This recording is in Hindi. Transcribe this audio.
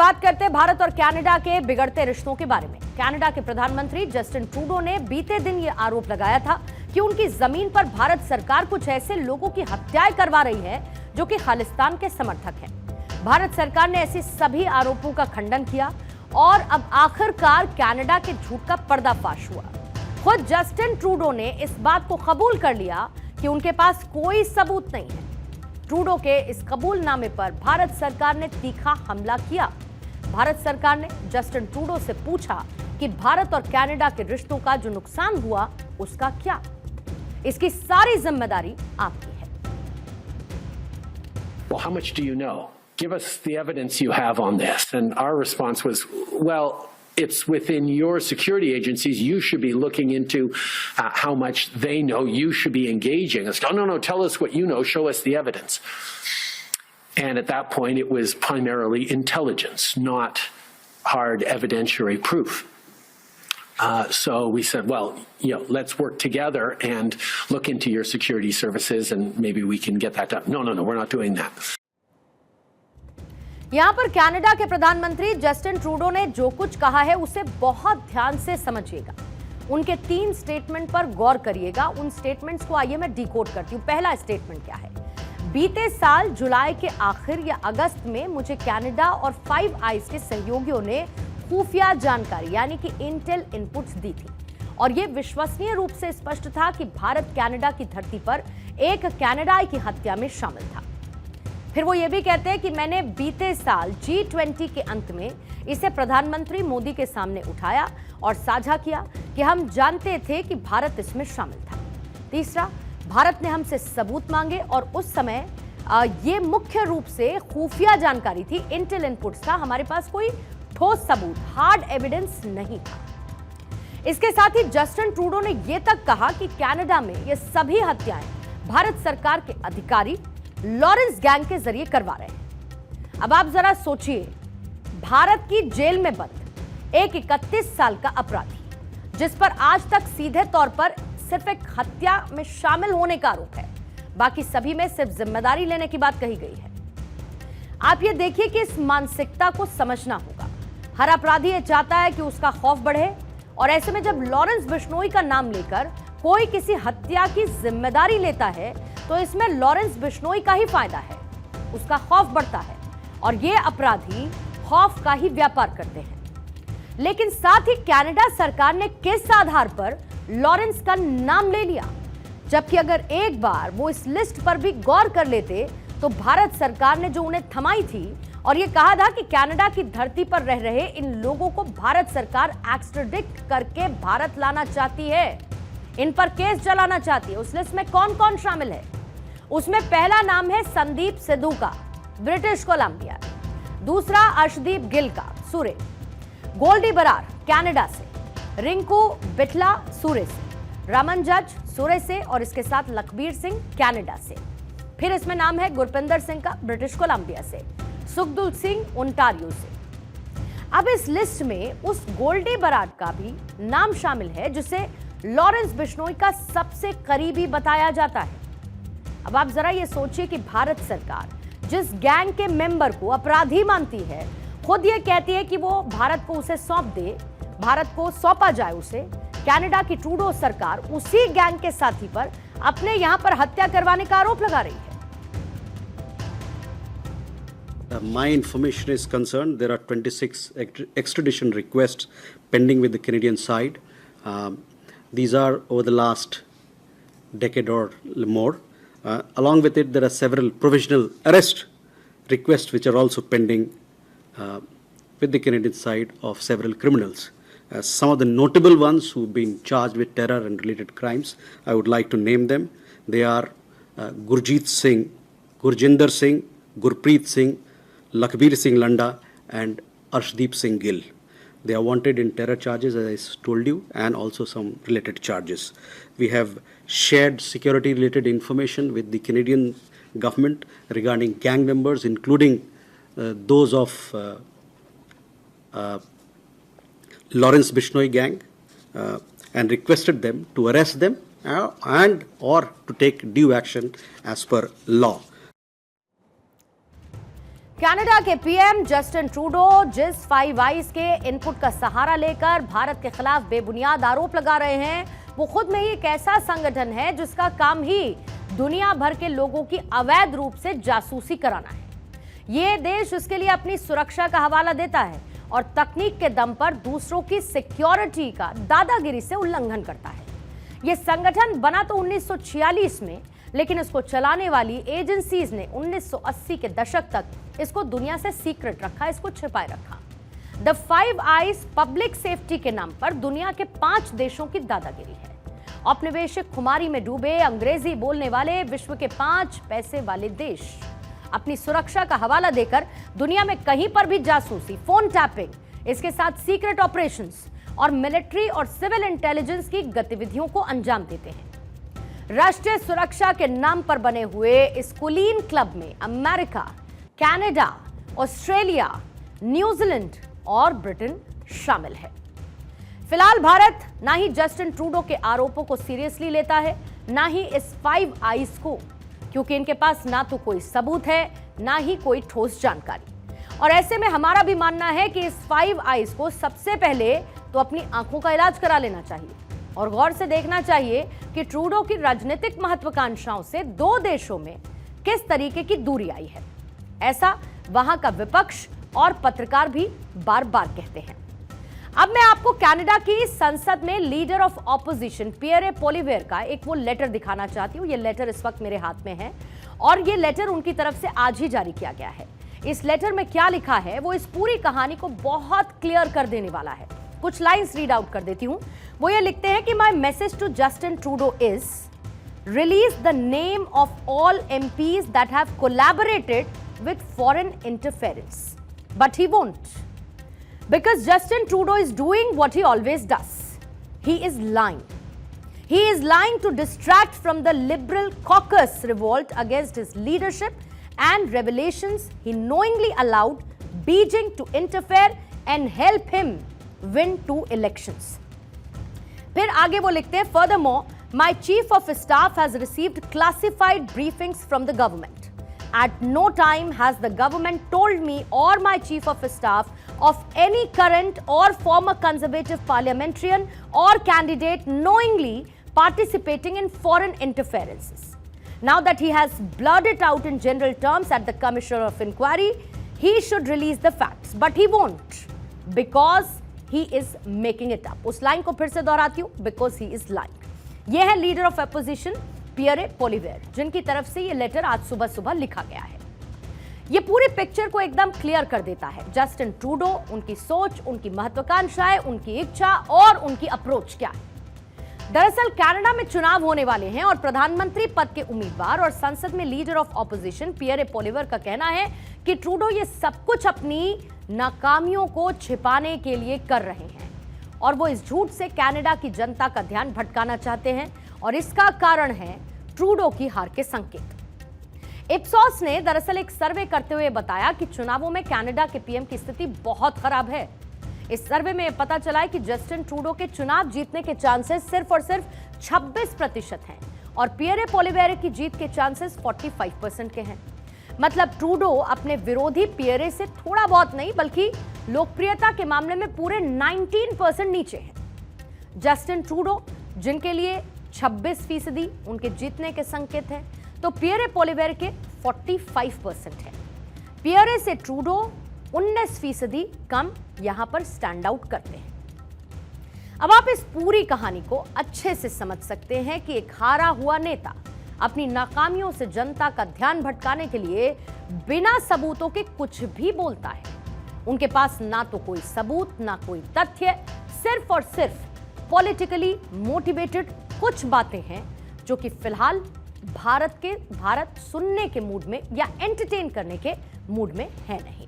बात करते हैं भारत और कनाडा के बिगड़ते रिश्तों के बारे में। कनाडा के प्रधानमंत्री जस्टिन ट्रूडो ने बीते दिन ये आरोप लगाया था कि उनकी जमीन पर भारत सरकार कुछ ऐसे लोगों की हत्याएं करवा रही है जो कि खालिस्तान के समर्थक हैं। भारत सरकार ने ऐसे सभी आरोपों का खंडन किया और अब आखिरकार कनाडा के झूठ का पर्दाफाश हुआ। खुद जस्टिन ट्रूडो ने इस बात को कबूल कर लिया कि उनके पास कोई सबूत नहीं है। ट्रूडो के इस कबूलनामे पर भारत सरकार ने तीखा हमला किया। भारत सरकार ने जस्टिन ट्रूडो से पूछा कि भारत और कनाडा के रिश्तों का जो नुकसान हुआ उसका क्या? इसकी सारी जिम्मेदारी आपकी है। Well, how much do you know? Give us the evidence you have on this. And our response was, well, it's within your security agencies. You should be looking into how much they know. You should be engaging. It's, oh, no, tell us what you know. Show us the evidence. And at that point, it was primarily intelligence, not hard evidentiary proof. So we said, well, let's work together and look into your security services and maybe we can get that done. No, we're not doing that. यहां पर कनाडा के प्रधानमंत्री जस्टिन ट्रूडो ने जो कुछ कहा है उसे बहुत ध्यान से समझिएगा। उनके 3 स्टेटमेंट पर गौर करिएगा। उन स्टेटमेंट्स को आइए मैं डिकोड करती हूं। पहला स्टेटमेंट क्या है? बीते साल जुलाई के आखिर या अगस्त में मुझे कनाडा और 5 आइज के सहयोगियों ने खुफिया जानकारी यानी कि इंटेल इनपुट्स दी थी और यह विश्वसनीय रूप से स्पष्ट था कि भारत कनाडा की धरती पर एक कनाडाई की हत्या में शामिल था। फिर वो ये भी कहते हैं कि मैंने बीते साल G20 के अंत में इसे प्रधानमंत्री मोदी के सामने उठाया और साझा किया कि हम जानते थे कि भारत इसमें शामिल था। तीसरा, भारत ने हमसे सबूत मांगे और उस समय ये मुख्य रूप से खुफिया जानकारी थी, इंटेल इनपुट्स था। हमारे पास कोई ठोस सबूत, हार्ड एविडेंस नहीं था। इसके साथ ही जस्टिन ट्रूडो ने यह तक कहा कि कनाडा में ये सभी हत्याएं भारत सरकार के अधिकारी लॉरेंस गैंग के जरिए करवा रहे हैं। अब आप जरा सोचिए, भारत की जेल में बंद एक 31 साल का अपराधी जिस पर आज तक सीधे तौर पर सिर्फ एक हत्या में शामिल होने का आरोप है, बाकी सभी में सिर्फ जिम्मेदारी लेने की बात कही गई है। आप ये देखिए कि इस मानसिकता को समझना होगा। हर अपराधी ये चाहता है कि उसका खौफ बढ़े और ऐसे में जब लॉरेंस बिश्नोई का नाम लेकर कोई किसी हत्या की जिम्मेदारी लेता है तो इसमें लॉरेंस बिश्नोई का ही फायदा है, उसका खौफ बढ़ता है और ये अपराधी खौफ का ही व्यापार करते हैं। लेकिन साथ ही कनाडा सरकार ने किस आधार पर लॉरेंस का नाम ले लिया, जबकि अगर एक बार वो इस लिस्ट पर भी गौर कर लेते तो भारत सरकार ने जो उन्हें थमाई थी और ये कहा था कि कनाडा की धरती पर रह रहे इन लोगों को भारत सरकार एक्स्ट्राडिक्ट करके भारत लाना चाहती है, इन पर केस चलाना चाहती है। उस लिस्ट में कौन कौन शामिल है? उसमें पहला नाम है संदीप सिद्धू का, ब्रिटिश कोलंबिया। दूसरा अर्शदीप गिल का, सूरे। गोल्डी बरार कनाडा से, रिंकू बिटला सूरे से, रमन जज सूरे से और इसके साथ लखबीर सिंह कनाडा से। फिर इसमें नाम है गुरपिंदर सिंह का, ब्रिटिश कोलंबिया से, सुखदुल सिंह ओंटारियो से। अब इस लिस्ट में उस गोल्डी बरार का भी नाम शामिल है जिसे लॉरेंस बिश्नोई का सबसे करीबी बताया जाता है। अब आप जरा ये सोचिए कि भारत सरकार जिस गैंग के मेंबर को अपराधी मानती है, खुद ये कहती है कि वो भारत को उसे सौंप दे, भारत को सौंपा जाए उसे। कनाडा की ट्रूडो सरकार उसी गैंग के साथी पर अपने यहां पर हत्या करवाने का आरोप लगा रही है। My information is concerned, there are 26 extradition requests pending with the Canadian side. These are over the last decade or more. Along with it, there are several provisional arrest requests which are also pending with the Canadian side of several criminals. Some of the notable ones who've been charged with terror and related crimes, I would like to name them. They are Gurjeet Singh, Gurjinder Singh, Gurpreet Singh, Lakhbir Singh Landa and Arshdeep Singh Gill. They are wanted in terror charges, as I told you, and also some related charges. We have shared security-related information with the Canadian government regarding gang members, including those of Lawrence Bishnoi gang, and requested them to arrest them and or to take due action as per law. Canada के पीएम जस्टिन ट्रूडो जिस 5 आइज के इनपुट का सहारा लेकर भारत के खिलाफ बेबुनियाद आरोप लगा रहे हैं, वो खुद में ही एक ऐसा संगठन है जिसका काम ही दुनिया भर के लोगों की अवैध रूप से जासूसी कराना है। ये देश उसके लिए अपनी सुरक्षा का हवाला देता है और तकनीक के दम पर दूसरों की सिक्योरिटी का दादागिरी से उल्लंघन करता है। ये संगठन बना तो 1946 में, लेकिन इसको चलाने वाली एजेंसीज ने 1980 के दशक तक इसको दुनिया से सीक्रेट रखा, इसको छिपाए रखा। द 5 आइज पब्लिक सेफ्टी के नाम पर दुनिया के 5 देशों की दादागिरी है। औपनिवेशिक खुमारी में डूबे अंग्रेजी बोलने वाले विश्व के 5 पैसे वाले देश अपनी सुरक्षा का हवाला देकर दुनिया में कहीं पर भी जासूसी, फोन टैपिंग, इसके साथ सीक्रेट ऑपरेशंस और मिलिट्री और सिविल इंटेलिजेंस की गतिविधियों को अंजाम देते हैं। राष्ट्रीय सुरक्षा के नाम पर बने हुए इस कुलीन क्लब में अमेरिका, कनाडा, ऑस्ट्रेलिया, न्यूजीलैंड और ब्रिटेन शामिल है। फिलहाल भारत ना ही जस्टिन ट्रूडो के आरोपों को सीरियसली लेता है, ना ही इस 5 आइज को, क्योंकि इनके पास ना तो कोई सबूत है, ना ही कोई ठोस जानकारी। और ऐसे में हमारा भी मानना है कि इस 5 आइज को सबसे पहले तो अपनी आंखों का इलाज करा लेना चाहिए और गौर से देखना चाहिए कि ट्रूडो की राजनीतिक महत्वाकांक्षाओं से 2 देशों में किस तरीके की दूरी आई है। ऐसा वहां का विपक्ष और पत्रकार भी बार बार कहते हैं। अब मैं आपको कनाडा की संसद में लीडर ऑफ ऑपोजिशन पियरे पोलिवेयर का एक वो लेटर दिखाना चाहती हूं। ये लेटर इस वक्त मेरे हाथ में है और ये लेटर उनकी तरफ से आज ही जारी किया गया है। इस लेटर में क्या लिखा है वो इस पूरी कहानी को बहुत क्लियर कर देने वाला है। कुछ लाइंस रीड आउट कर देती हूं। वो ये लिखते हैं कि my message to Justin Trudeau is release the name of all MPs that have collaborated with foreign interference, but he won't, because Justin Trudeau is doing what he always does. He is lying. He is lying to distract from the Liberal caucus revolt against his leadership and revelations he knowingly allowed Beijing to interfere and help him win 2 elections. फिर आगे वो लिखते हैं, furthermore, my chief of staff has received classified briefings from the government. At no time has the government told me or my chief of staff of any current or former conservative parliamentarian or candidate knowingly participating in foreign interferences. Now that he has blurred it out in general terms at the Commissioner of Inquiry, he should release the facts, but he won't because he is making it up. उस लाइन को फिर से दोहराती हूँ, because he is lying. ये है लीडर ऑफ अपोजिशन पियरे पोलिवेयर, जिनकी तरफ से ये लेटर आज सुबह सुबह लिखा गया है। ये पूरी पिक्चर को एकदम क्लियर कर देता है। जस्टिन ट्रूडो, उनकी सोच, उनकी महत्वाकांक्षाएं, उनकी इच्छा और उनकी अप्रोच क्या है। दरअसल कनाडा में चुनाव होने वाले हैं और प्रधानमंत्री पद के उम्मीदवार और संसद में लीडर ऑफ ऑपोजिशन पियरे पोलिवेयर का कहना है कि ट्रूडो ये सब कुछ अपनी नाकामियों को छिपाने के लिए कर रहे हैं और वो इस झूठ से कनाडा की जनता का ध्यान भटकाना चाहते हैं और इसका कारण है ट्रूडो की हार के संकेत। इप्सॉस ने दरअसल एक सर्वे करते हुए बताया कि चुनावों में कनाडा के पीएम की स्थिति बहुत खराब है। इस सर्वे में पता चला है कि जस्टिन ट्रूडो के चुनाव जीतने के चांसेस सिर्फ और सिर्फ 26% हैं और पियरे पोलिवेयर की जीत के चांसेस 45% के हैं। मतलब ट्रूडो अपने विरोधी पियरे से थोड़ा बहुत नहीं बल्कि लोकप्रियता के मामले में पूरे 19% नीचे हैं। जस्टिन ट्रूडो जिनके लिए 26% उनके जीतने के संकेत हैं, तो पियरे पोलिवेयर के 45% है। पियरे से ट्रूडो 19% कम यहां पर स्टैंड आउट करते हैं। अब आप इस पूरी कहानी को अच्छे से समझ सकते हैं कि एक हारा हुआ नेता अपनी नाकामियों से जनता का ध्यान भटकाने के लिए बिना सबूतों के कुछ भी बोलता है। उनके पास ना तो कोई सबूत, ना कोई तथ्य, सिर्फ और सिर्फ पॉलिटिकली मोटिवेटेड कुछ बातें हैं जो कि फिलहाल भारत सुनने के मूड में या एंटरटेन करने के मूड में है नहीं।